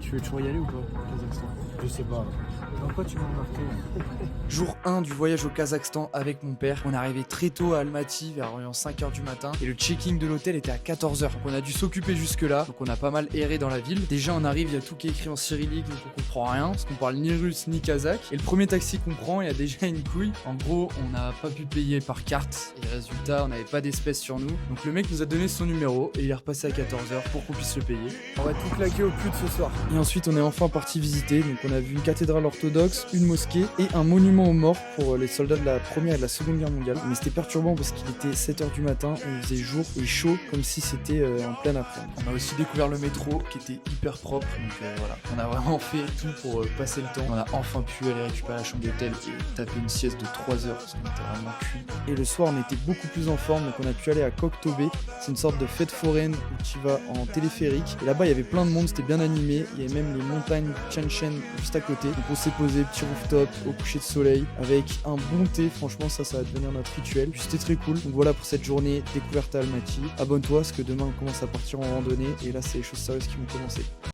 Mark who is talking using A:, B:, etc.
A: Tu veux toujours y aller ou pas, au Kazakhstan?
B: Je sais pas.
A: Dans quoi tu m'as embarqué?
C: Jour 1 du voyage au Kazakhstan avec mon père. On est arrivé très tôt à Almaty vers environ 5h du matin et le checking de l'hôtel était à 14h. Donc on a dû s'occuper jusque là. Donc on a pas mal erré dans la ville. Déjà on arrive, il y a tout qui est écrit en cyrillique donc on comprend rien parce qu'on parle ni russe ni kazakh. Et le premier taxi qu'on prend, il y a déjà une couille. En gros, on n'a pas pu payer par carte et résultat, on n'avait pas d'espèces sur nous. Donc le mec nous a donné son numéro et il est repassé à 14h pour qu'on puisse le payer. On va tout claquer au cul de ce soir. Et ensuite on est enfin parti visiter. Donc on a vu une cathédrale orthodoxe, une mosquée et un monument aux morts pour les soldats de la première et de la seconde guerre mondiale. Mais c'était perturbant parce qu'il était 7h du matin, il faisait jour et chaud comme si c'était en plein après-midi. On a aussi découvert le métro qui était hyper propre, donc voilà. On a vraiment fait tout pour passer le temps. On a enfin pu aller récupérer la chambre d'hôtel et taper une sieste de 3 heures parce qu'on était vraiment cuit. Et le soir on était beaucoup plus en forme, donc on a pu aller à Koktobé. C'est une sorte de fête foraine où tu vas en téléphérique. Et là-bas il y avait plein de monde, c'était bien animé. Il y avait même les montagnes Tian Shan juste à côté. Donc on s'est posé petit rooftop au coucher de soleil avec un bon thé. Franchement ça va devenir notre rituel. C'était très cool. Donc voilà pour cette journée découverte à Almaty. Abonne-toi parce que demain on commence à partir en randonnée et là c'est les choses sérieuses qui vont commencer.